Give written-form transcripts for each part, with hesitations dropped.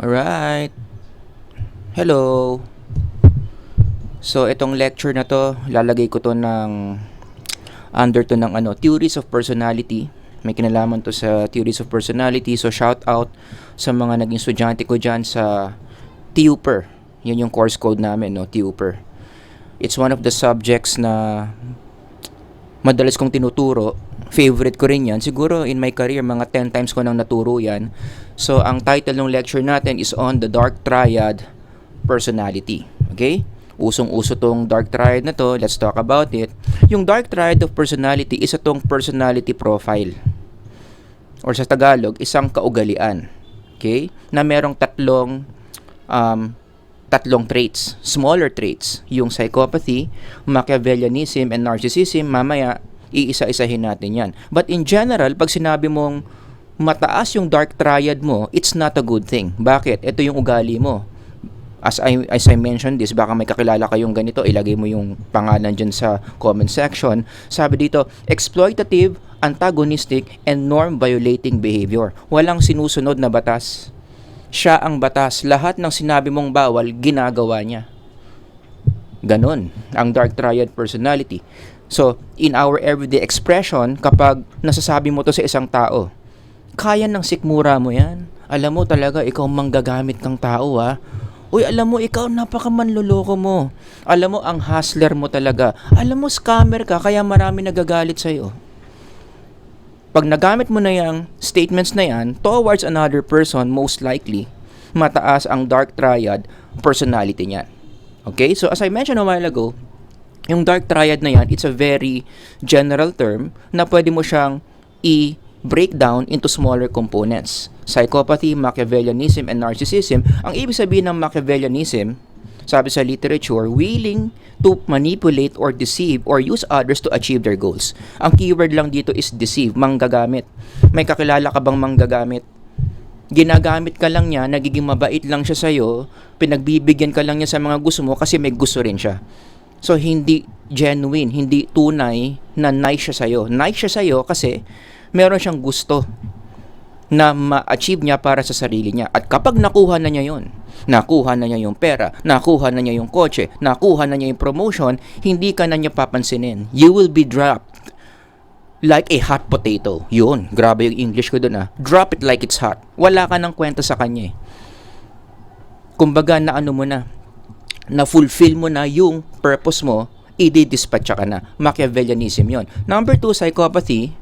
Alright. Hello. So, itong lecture na to, lalagay ko to ng under to ng theories of personality. May kinalaman to sa theories of personality. So, shout out sa mga naging estudyante ko dyan sa TUPER. Yan yung course code namin, no? TUPER. It's one of the subjects na madalas kong tinuturo. Favorite ko rin yan. Siguro in my career, mga 10 times ko nang naturo yan. So, ang title ng lecture natin is on the Dark Triad Personality. Okay? Usong-uso tong Dark Triad na to. Let's talk about it. Yung Dark Triad of Personality, isa tong personality profile. Or sa Tagalog, isang kaugalian. Okay? Na merong tatlong traits, smaller traits, yung psychopathy, Machiavellianism, and narcissism. Mamaya, iisa-isahin natin yan. But in general, pag sinabi mong mataas yung dark triad mo, it's not a good thing. Bakit? Ito yung ugali mo. As I mentioned this, baka may kakilala kayong ganito, ilagay mo yung pangalan dyan sa comment section. Sabi dito, exploitative, antagonistic, and norm-violating behavior. Walang sinusunod na batas. Siya ang batas. Lahat ng sinabi mong bawal, ginagawa niya. Ganon ang dark triad personality. So, in our everyday expression, kapag nasasabi mo to sa isang tao, kaya ng sikmura mo yan. Alam mo talaga, ikaw manggagamit kang tao, ha. Uy, alam mo, ikaw napakamanloloko mo. Alam mo, ang hustler mo talaga. Alam mo, scammer ka, kaya marami nagagalit sa'yo. Pag nagamit mo na yung statements na yan towards another person, most likely, mataas ang dark triad personality niyan. Okay? So, as I mentioned a while ago, yung dark triad na yan, it's a very general term na pwede mo siyang i-break down into smaller components. Psychopathy, Machiavellianism, and narcissism. Ang ibig sabihin ng Machiavellianism, sabi sa literature, willing to manipulate or deceive or use others to achieve their goals. Ang keyword lang dito is deceive, manggagamit. May kakilala ka bang manggagamit? Ginagamit ka lang niya, nagiging mabait lang siya sa'yo, pinagbibigyan ka lang niya sa mga gusto mo kasi may gusto rin siya. So, hindi genuine, hindi tunay na nice siya sa'yo. Nice siya sa'yo kasi meron siyang gusto na ma-achieve niya para sa sarili niya. At kapag nakuha na niya yon, nakuha na niya yung pera, nakuha na niya yung kotse, nakuha na niya yung promotion, hindi ka na niya papansinin. You will be dropped like a hot potato. Yun, grabe yung English ko dun, ah. Drop it like it's hot. Wala ka ng kwenta sa kanya, eh. Kumbaga na ano mo na, na-fulfill mo na yung purpose mo, i-dispatch ka na. Machiavellianism yon. Number 2, psychopathy.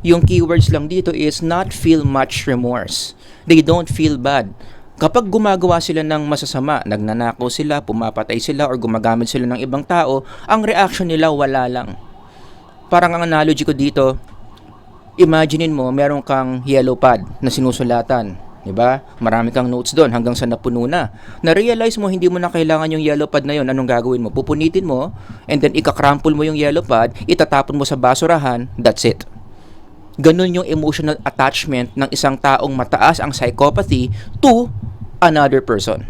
Yung keywords lang dito is not feel much remorse. They don't feel bad. Kapag gumagawa sila ng masasama, nagnanakaw sila, pumapatay sila, or gumagamit sila ng ibang tao, ang reaction nila wala lang. Parang ang analogy ko dito, imaginein mo, meron kang yellow pad na sinusulatan. Diba? Marami kang notes doon hanggang sa napuno na. Na-realize mo, hindi mo na kailangan yung yellow pad na yun. Anong gagawin mo? Pupunitin mo, and then ikakrampol mo yung yellow pad, itatapon mo sa basurahan, that's it. Ganun yung emotional attachment ng isang taong mataas ang psychopathy to another person.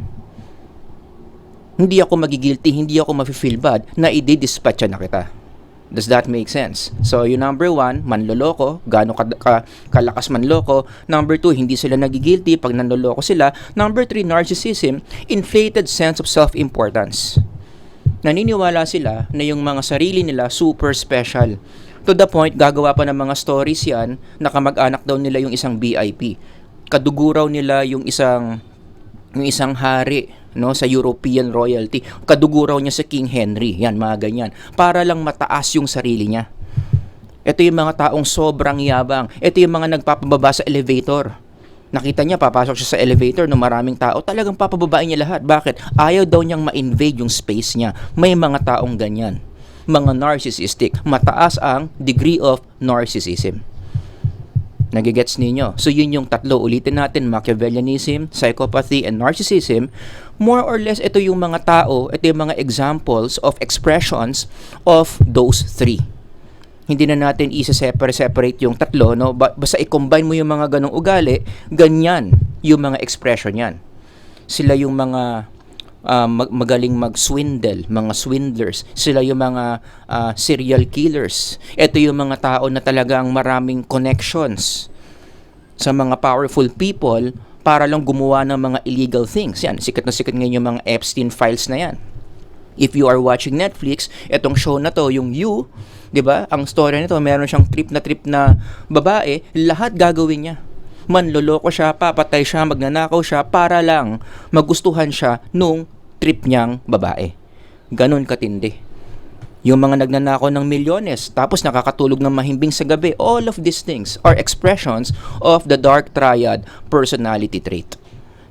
Hindi ako magigilty, hindi ako mafe-feel bad na i-dispatch na kita. Does that make sense? So, yung number 1, manloloko, gaano kalakas manloko. Number 2, hindi sila nagigilty pag nanloloko sila. Number 3, narcissism, inflated sense of self-importance. Naniniwala sila na yung mga sarili nila super special. To the point, gagawa pa ng mga stories yan na kamag-anak daw nila yung isang VIP. Kadugo raw nila yung isang hari, no, sa European royalty. Kadugo raw niya sa King Henry. Yan, mga ganyan. Para lang mataas yung sarili niya. Ito yung mga taong sobrang yabang. Ito yung mga nagpapababa sa elevator. Nakita niya, papasok siya sa elevator ng maraming tao. Talagang papababain niya lahat. Bakit? Ayaw daw niyang ma-invade yung space niya. May mga taong ganyan. Mga narcissistic. Mataas ang degree of narcissism. Nagigets ninyo? So, yun yung tatlo. Ulitin natin, Machiavellianism, psychopathy, and narcissism. More or less, ito yung mga tao, ito yung mga examples of expressions of those three. Hindi na natin isa-separate yung tatlo, no? Basta i-combine mo yung mga ganong ugali, ganyan yung mga expression yan. Sila yung mga magaling mag-swindle, mga swindlers. Sila yung mga serial killers. Ito yung mga tao na talagang maraming connections sa mga powerful people para lang gumawa ng mga illegal things. Yan, sikat na sikat ngayon yung mga Epstein files na yan. If you are watching Netflix, etong show na to, yung You, 'di ba? Ang story nito, meron siyang trip na babae, lahat gagawin niya. Manloloko siya, papatay siya, magnanakaw siya para lang magustuhan siya nung trip niyang babae. Ganon katindi. Yung mga nagnanakaw ng milyones, tapos nakakatulog ng mahimbing sa gabi, all of these things are expressions of the dark triad personality trait.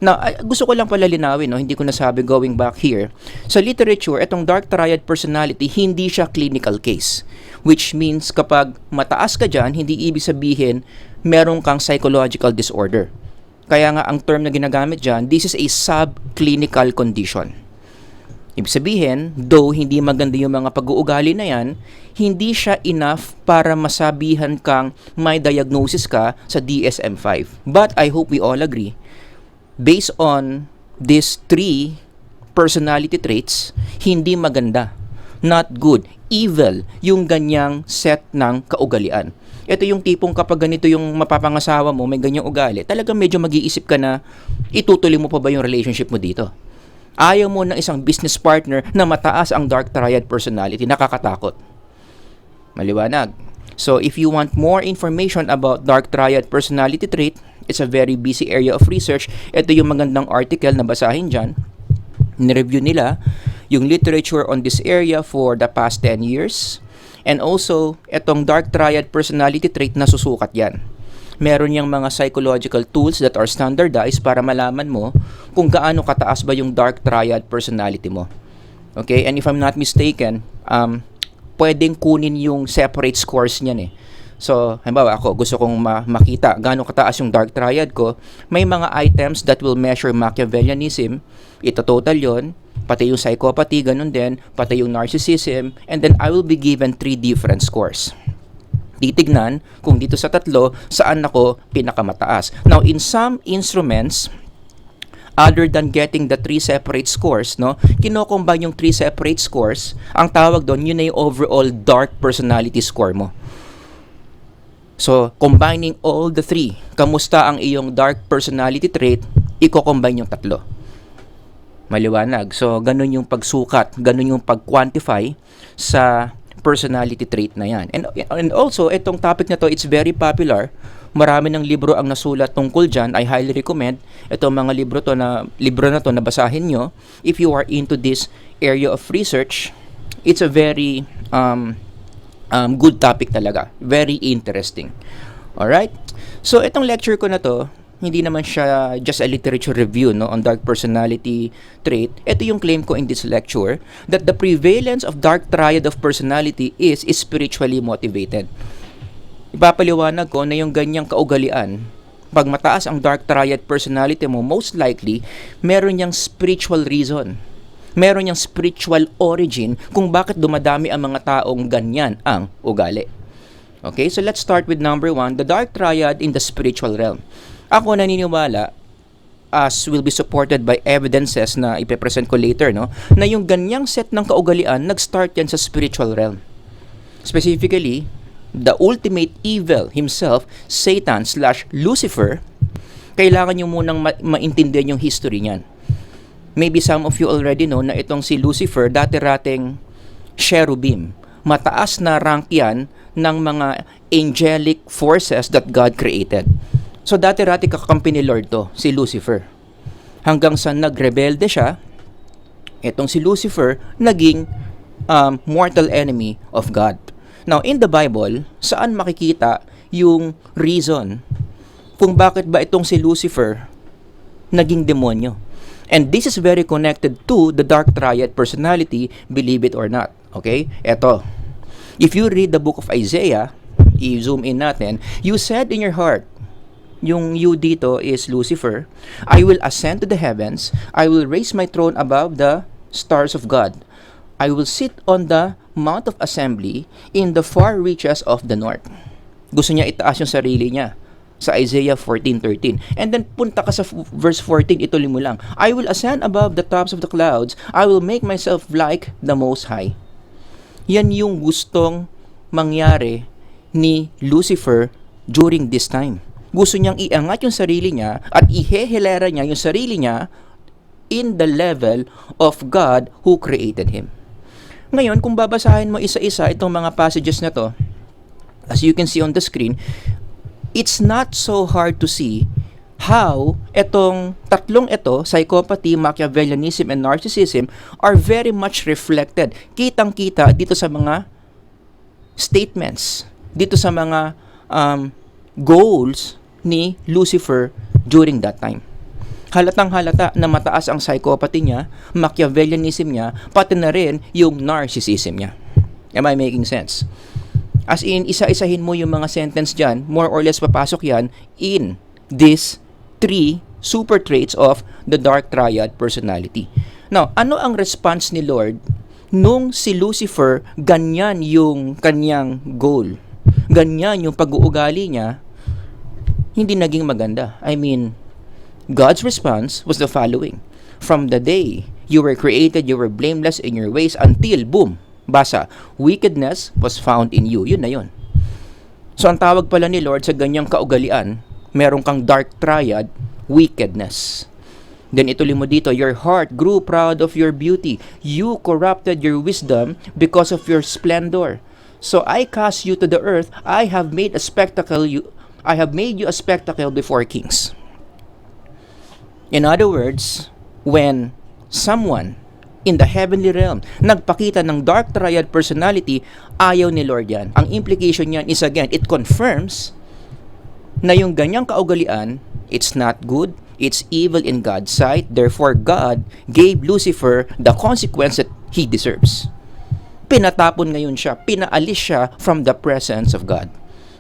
Now, gusto ko lang pala linawin, no? Hindi ko nasabi going back here. Sa literature, itong dark triad personality, hindi siya clinical case. Which means kapag mataas ka dyan, hindi ibig sabihin meron kang psychological disorder. Kaya nga ang term na ginagamit dyan, this is a subclinical condition. Ibig sabihin, though hindi maganda yung mga pag-uugali na yan, hindi siya enough para masabihan kang may diagnosis ka sa DSM-5. But I hope we all agree, based on these 3 personality traits, hindi maganda, not good, evil yung ganyang set ng kaugalian. Ito yung tipong kapag ganito yung mapapangasawa mo, may ganyang ugali, talagang medyo mag-iisip ka na itutuloy mo pa ba yung relationship mo dito. Ayaw mo ng isang business partner na mataas ang dark triad personality, nakakatakot. Maliwanag. So if you want more information about dark triad personality trait, it's a very busy area of research. Ito yung magandang article na basahin dyan. Nireview nila yung literature on this area for the past 10 years. And also, itong dark triad personality trait na susukat yan. Meron yung mga psychological tools that are standardized para malaman mo kung gaano kataas ba yung dark triad personality mo. Okay? And if I'm not mistaken, pwedeng kunin yung separate scores niyan eh. So, halimbawa ako, gusto kong makita gaano kataas yung dark triad ko, may mga items that will measure Machiavellianism, ito total yon, pati yung psychopathy, ganun din, pati yung narcissism, and then I will be given 3 different scores. Titignan kung dito sa 3, saan ako pinakamataas. Now, in some instruments, other than getting the 3 separate scores, no, kino-combine yung 3 separate scores, ang tawag doon, yun na yung overall dark personality score mo. So, combining all the 3, kamusta ang iyong dark personality trait, i-combine yung 3. Maliwanag. So, ganun yung pagsukat, ganun yung pag-quantify sa personality trait na yan. And also, itong topic na to, it's very popular. Marami ng libro ang nasulat tungkol dyan. I highly recommend itong mga libro na to na basahin nyo. If you are into this area of research, it's a very good topic talaga. Very interesting. Alright? So, itong lecture ko na to, hindi naman siya just a literature review, no, on dark personality trait. Ito yung claim ko in this lecture, that the prevalence of dark triad of personality is spiritually motivated. Ipapaliwanag ko na yung ganyang kaugalian, pag mataas ang dark triad personality mo, most likely, meron niyang spiritual reason. Meron niyang spiritual origin kung bakit dumadami ang mga taong ganyan ang ugali. Okay, so let's start with number 1, the dark triad in the spiritual realm. Ako naniniwala, as will be supported by evidences na ipepresent ko later, no, na yung ganyang set ng kaugalian, nag-start yan sa spiritual realm. Specifically, the ultimate evil himself, Satan/Lucifer, kailangan nyo munang maintindihan yung history niyan. Maybe some of you already know na itong si Lucifer, dati-rating cherubim. Mataas na rank yan ng mga angelic forces that God created. So dati-rati kakampi ni Lord to, si Lucifer. Hanggang sa nagrebelde siya, itong si Lucifer naging mortal enemy of God. Now, in the Bible, saan makikita yung reason kung bakit ba itong si Lucifer naging demonyo? And this is very connected to the dark triad personality, believe it or not. Okay? Eto. If you read the book of Isaiah, i-zoom in natin, you said in your heart, yung you dito is Lucifer, I will ascend to the heavens, I will raise my throne above the stars of God. I will sit on the mount of assembly in the far reaches of the north. Gusto niya itaas yung sarili niya sa Isaiah 14:13. And then punta ka sa verse 14, ituloy mo lang. I will ascend above the tops of the clouds, I will make myself like the Most High. Yan yung gustong mangyari ni Lucifer during this time. Gusto niyang iangat yung sarili niya at ihehilera niya yung sarili niya in the level of God who created him. Ngayon, kung babasahin mo isa-isa itong mga passages na to, as you can see on the screen, it's not so hard to see how etong tatlong ito, psychopathy, Machiavellianism, and narcissism, are very much reflected. Kitang-kita dito sa mga statements, dito sa mga goals ni Lucifer during that time. Halatang halata na mataas ang psychopathy niya, Machiavellianism niya, pati na rin yung narcissism niya. Am I making sense? As in, isa-isahin mo yung mga sentence dyan, more or less papasok yan in these 3 super traits of the dark triad personality. Now, ano ang response ni Lord nung si Lucifer, ganyan yung kanyang goal, ganyan yung pag-uugali niya, hindi naging maganda. I mean, God's response was the following. From the day you were created, you were blameless in your ways until, boom, basa, wickedness was found in you. Yun na yun. So, ang tawag pala ni Lord sa ganyang kaugalian, meron kang dark triad, wickedness. Then ituloy mo dito, your heart grew proud of your beauty. You corrupted your wisdom because of your splendor. So I cast you to the earth. I have made you a spectacle before kings. In other words, when someone in the heavenly realm nagpakita ng dark triad personality, ayaw ni Lord yan. Ang implication niyan is, again, it confirms na yung ganyang kaugalian, it's not good, it's evil in God's sight. Therefore, God gave Lucifer the consequence that he deserves. Pinatapon ngayon siya, pinaalis siya from the presence of God.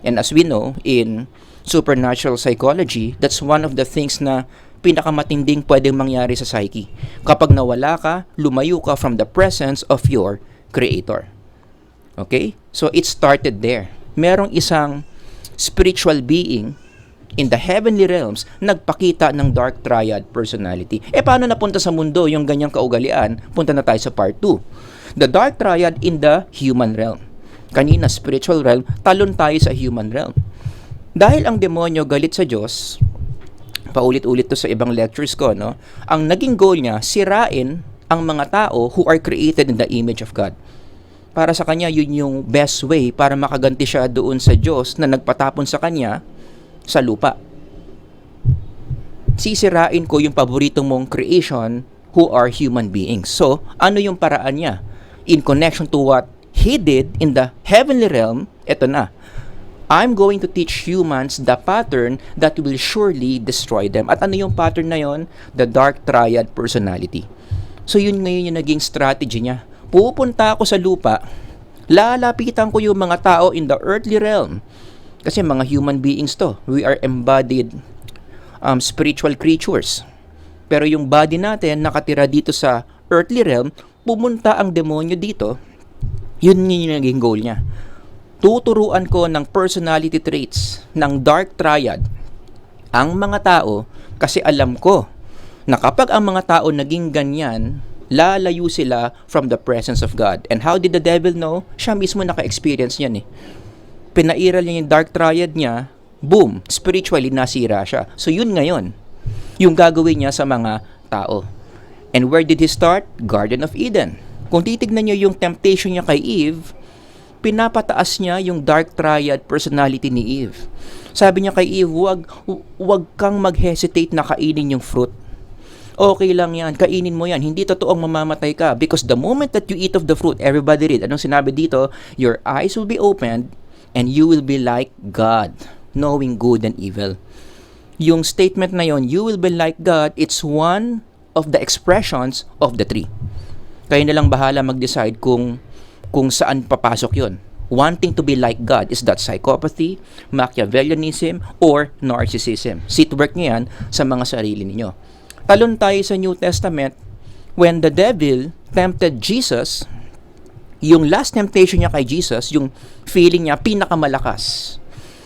And as we know, in supernatural psychology, that's one of the things na pinakamatinding pwedeng mangyari sa psyche. Kapag nawala ka, lumayo ka from the presence of your Creator. Okay? So, it started there. Merong isang spiritual being in the heavenly realms nagpakita ng dark triad personality. Paano napunta sa mundo yung ganyang kaugalian? Punta na tayo sa part 2. The dark triad in the human realm. Kanina, spiritual realm, talon tayo sa human realm. Dahil ang demonyo galit sa Diyos, paulit-ulit to sa ibang lectures ko, no? Ang naging goal niya, sirain ang mga tao who are created in the image of God. Para sa kanya, yun yung best way para makaganti siya doon sa Diyos na nagpatapon sa kanya sa lupa. Sisirain ko yung paborito mong creation who are human beings. So, ano yung paraan niya? In connection to what he did in the heavenly realm, eto na. I'm going to teach humans the pattern that will surely destroy them. At ano yung pattern na yon? The dark triad personality. So yun ngayon yung naging strategy niya. Pupunta ako sa lupa, lalapitan ko yung mga tao in the earthly realm. Kasi mga human beings to. We are embodied spiritual creatures. Pero yung body natin nakatira dito sa earthly realm, pumunta ang demonyo dito. Yun yung naging goal niya. Tuturuan ko ng personality traits ng dark triad ang mga tao kasi alam ko na kapag ang mga tao naging ganyan, lalayo sila from the presence of God. And how did the devil know? Siya mismo naka-experience niyan eh. Pinairal niya yung dark triad niya, boom, spiritually nasira siya. So yun ngayon, yung gagawin niya sa mga tao. And where did he start? Garden of Eden. Kung titignan niyo yung temptation niya kay Eve, pinapataas niya yung dark triad personality ni Eve. Sabi niya kay Eve, wag kang mag-hesitate na kainin yung fruit. Okay lang yan, kainin mo yan. Hindi totoong mamamatay ka. Because the moment that you eat of the fruit, everybody read, anong sinabi dito? Your eyes will be opened and you will be like God, knowing good and evil. Yung statement na yon, you will be like God, it's one of the expressions of the three. Kayo na lang bahala mag-decide kung saan papasok yon. Wanting to be like God, is that psychopathy, Machiavellianism, or narcissism? Seatwork niyo yan sa mga sarili ninyo. Talon tayo sa New Testament, when the devil tempted Jesus, yung last temptation niya kay Jesus, yung feeling niya pinakamalakas.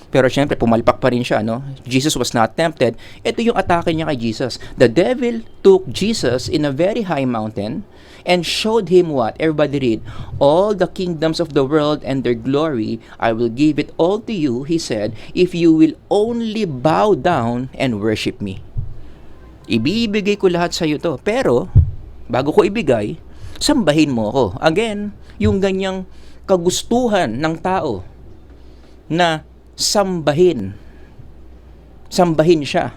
Pero syempre, pumalpak pa rin siya, no? Jesus was not tempted. Ito yung atake niya kay Jesus. The devil took Jesus in a very high mountain and showed him what? Everybody read. All the kingdoms of the world and their glory, I will give it all to you, he said, if you will only bow down and worship me. Ibibigay ko lahat sa iyo to. Pero, bago ko ibigay, sambahin mo ako. Again, yung ganyang kagustuhan ng tao na sambahin siya,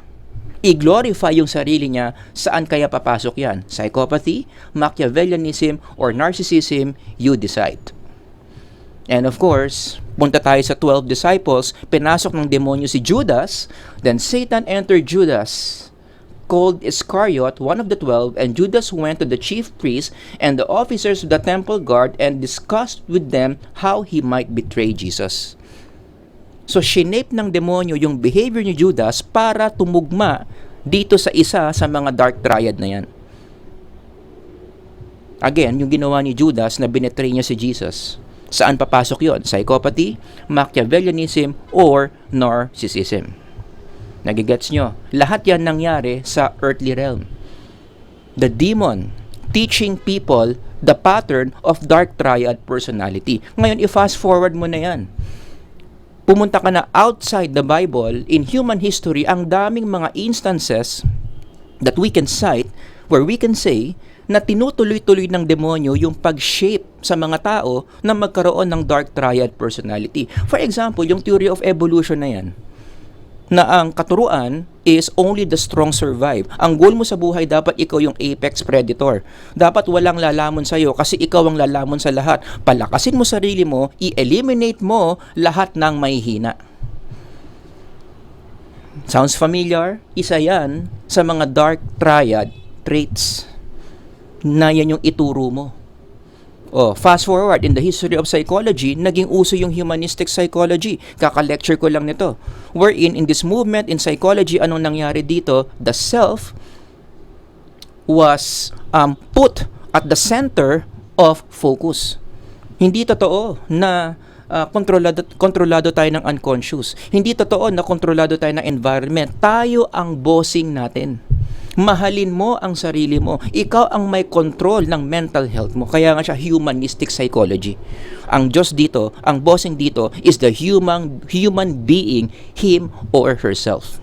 i-glorify yung sarili niya. Saan kaya papasok yan? Psychopathy, Machiavellianism, or narcissism? You decide. And of course, punta tayo sa 12 disciples. Pinasok ng demonyo si Judas. Then Satan entered Judas, called Iscariot, one of the 12, and Judas went to the chief priests and the officers of the temple guard and discussed with them how he might betray Jesus. So, shinape ng demonyo yung behavior ni Judas para tumugma dito sa isa sa mga dark triad na yan. Again, yung ginawa ni Judas na binetray niya si Jesus. Saan papasok yon? Psychopathy, Machiavellianism, or narcissism. Nagigets nyo? Lahat yan nangyari sa earthly realm. The demon teaching people the pattern of dark triad personality. Ngayon, i-fast forward mo na yan. Pumunta ka na outside the Bible, in human history, ang daming mga instances that we can cite where we can say na tinutuloy-tuloy ng demonyo yung pag-shape sa mga tao na magkaroon ng dark triad personality. For example, yung theory of evolution na yan, na ang katuruan is only the strong survive. Ang goal mo sa buhay, dapat ikaw yung apex predator. Dapat walang lalamon sa'yo kasi ikaw ang lalamon sa lahat. Palakasin mo sarili mo, i-eliminate mo lahat ng mahihina. Sounds familiar? Isa yan sa mga dark triad traits na yan yung ituro mo. Fast forward in the history of psychology, naging uso yung humanistic psychology. Kaka-lecture ko lang nito. Wherein, in this movement in psychology, anong nangyari dito? The self was put at the center of focus. Hindi totoo na kontrolado tayo ng unconscious. Hindi totoo na kontrolado tayo ng environment. Tayo ang bossing natin. Mahalin mo ang sarili mo. Ikaw ang may control ng mental health mo. Kaya nga siya humanistic psychology. Ang Diyos dito, ang bossing dito is the human being, him or herself.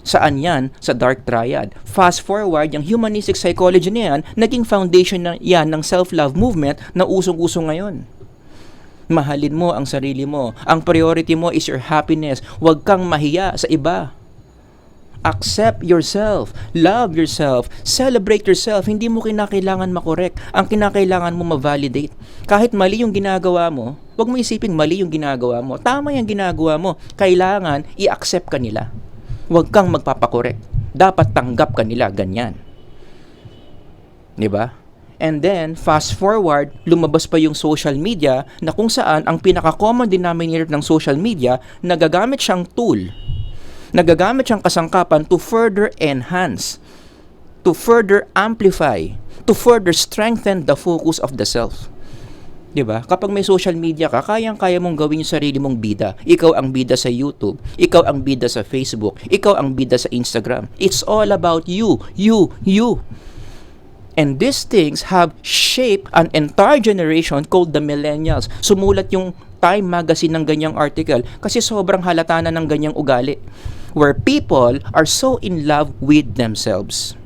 Saan yan? Sa dark triad. Fast forward, yung humanistic psychology na yan, naging foundation na yan ng self-love movement na usong-uso ngayon. Mahalin mo ang sarili mo. Ang priority mo is your happiness. Huwag kang mahiya sa iba. Accept yourself, love yourself, celebrate yourself. Hindi mo kinakailangan makorek. Ang kinakailangan mo ma-validate. Kahit mali yung ginagawa mo, huwag mo isiping mali yung ginagawa mo. Tama yung ginagawa mo. Kailangan i-accept ka nila. Huwag kang magpapakorek. Dapat tanggap ka nila, ganyan. 'Di ba? And then, fast forward, lumabas pa yung social media na kung saan ang pinaka-common denominator ng social media, nagagamit siyang tool. Nagagamit siyang kasangkapan to further enhance, to further amplify, to further strengthen the focus of the self. Diba? Kapag may social media ka, kayang-kaya mong gawin yung sarili mong bida. Ikaw ang bida sa YouTube. Ikaw ang bida sa Facebook. Ikaw ang bida sa Instagram. It's all about you. You. And these things have shaped an entire generation called the millennials. Sumulat yung Time Magazine ng ganyang article kasi sobrang halata na ng ganyang ugali. Where people are so in love with themselves.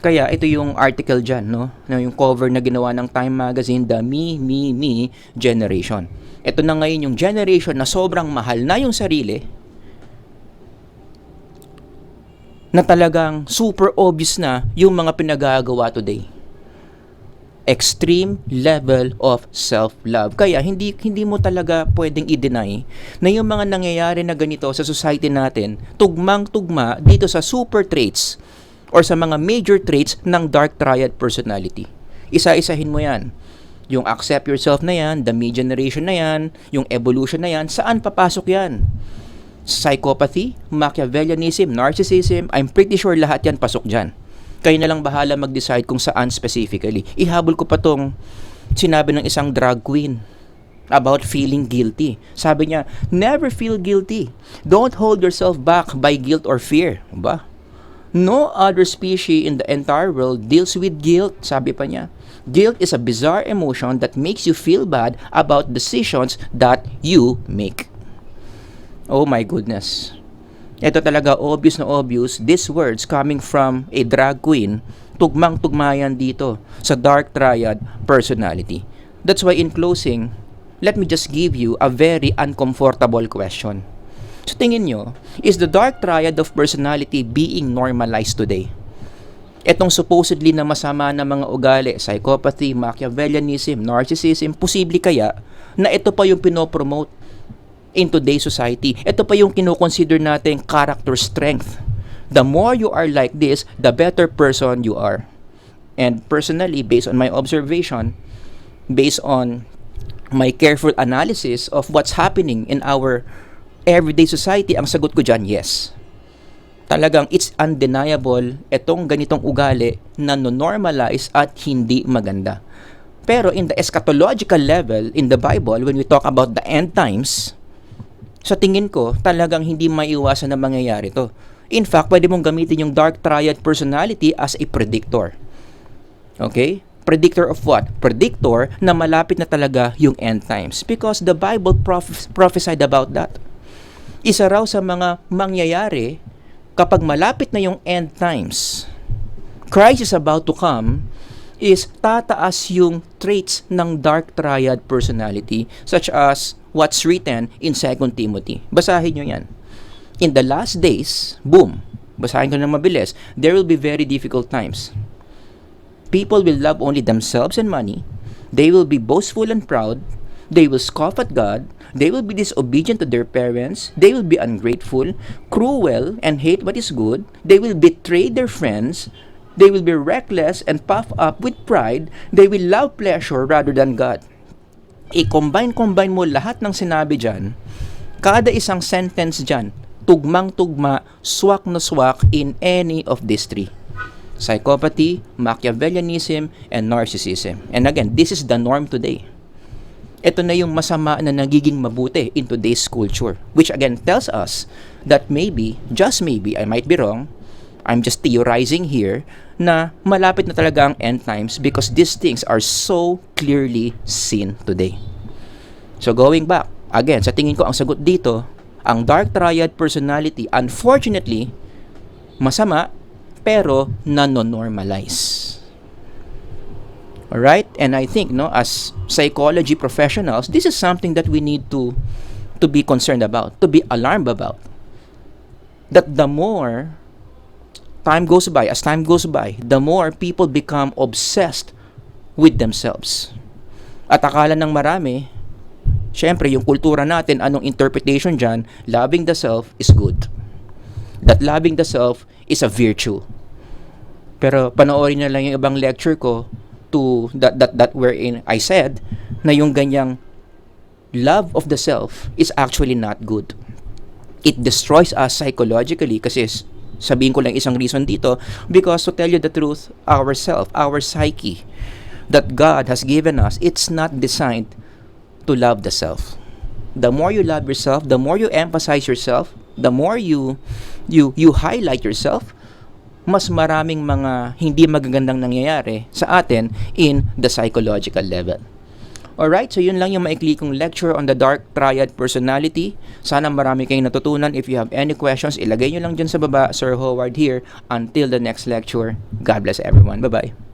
Kaya ito yung article dyan, no? Yung cover na ginawa ng Time Magazine, the me generation. Ito na ngayon yung generation na sobrang mahal na yung sarili, na talagang super obvious na yung mga pinagagawa today. Extreme level of self-love. Kaya hindi mo talaga pwedeng i-deny na yung mga nangyayari na ganito sa society natin, tugmang-tugma dito sa super traits or sa mga major traits ng dark triad personality. Isa-isahin mo yan. Yung accept yourself na yan, the me generation na yan, yung evolution na yan, saan papasok yan? Psychopathy, Machiavellianism, narcissism, I'm pretty sure lahat yan pasok dyan. Kayo na lang bahala mag-decide kung saan specifically. Ihabol ko pa tong sinabi ng isang drag queen. about feeling guilty. Sabi niya, never feel guilty. Don't hold yourself back by guilt or fear. Ba? No other species in the entire world deals with guilt, sabi pa niya. Guilt is a bizarre emotion that makes you feel bad about decisions that you make. Oh my goodness. Ito talaga obvious na obvious. These words coming from a drag queen, tugmang-tugma yan dito sa dark triad personality. That's why in closing, let me just give you a very uncomfortable question. So tingin nyo, is the dark triad of personality being normalized today? Etong supposedly na masama na mga ugali, psychopathy, Machiavellianism, narcissism, posible kaya na ito pa yung pinopromote in today's society? Ito pa yung kinoconsider natin character strength. The more you are like this, the better person you are. And personally, based on my observation, based on my careful analysis of what's happening in our everyday society, ang sagot ko dyan, yes. Talagang it's undeniable itong ganitong ugali na normalize at hindi maganda. Pero in the eschatological level, in the Bible, when we talk about the end times, sa tingin ko, talagang hindi maiiwasan na mangyayari to. In fact, pwede mong gamitin yung dark triad personality as a predictor. Okay? Predictor of what? Predictor na malapit na talaga yung end times. Because the Bible prophesied about that. Isa raw sa mga mangyayari kapag malapit na yung end times, Christ is about to come, is tataas yung traits ng dark triad personality such as what's written in 2 Timothy. Basahin nyo yan. In the last days, boom, basahin ko na mabilis, there will be very difficult times. People will love only themselves and money. They will be boastful and proud. They will scoff at God. They will be disobedient to their parents. They will be ungrateful, cruel, and hate what is good. They will betray their friends. They will be reckless and puffed up with pride. They will love pleasure rather than God. I-combine mo lahat ng sinabi dyan. Kada isang sentence dyan, tugmang-tugma, swak na swak in any of these three. Psychopathy, Machiavellianism, and narcissism. And again, this is the norm today. Ito na yung masama na nagiging mabuti in today's culture. Which again tells us that maybe, just maybe, I might be wrong, I'm just theorizing here, na malapit na talaga ang end times because these things are so clearly seen today. So going back, again, sa tingin ko ang sagot dito, ang dark triad personality, unfortunately, masama, pero nano-normalize. Alright? And I think, no, as psychology professionals, this is something that we need to be concerned about, to be alarmed about. That the more time goes by, as time goes by, the more people become obsessed with themselves. At akala ng marami, syempre, yung kultura natin, anong interpretation dyan, loving the self is good. That loving the self is a virtue. Pero panoorin na lang yung ibang lecture ko to that wherein I said na yung ganyang love of the self is actually not good. It destroys us psychologically kasi sabihin ko lang isang reason dito because to tell you the truth, our psyche that God has given us, it's not designed to love the self. The more you love yourself, the more you emphasize yourself, the more you highlight yourself, mas maraming mga hindi magagandang nangyayari sa atin in the psychological level. Alright, so yun lang yung maikli kong lecture on the dark triad personality. Sana marami kayong natutunan. If you have any questions, ilagay nyo lang dyan sa baba. Sir Howard here. Until the next lecture, God bless everyone. Bye-bye.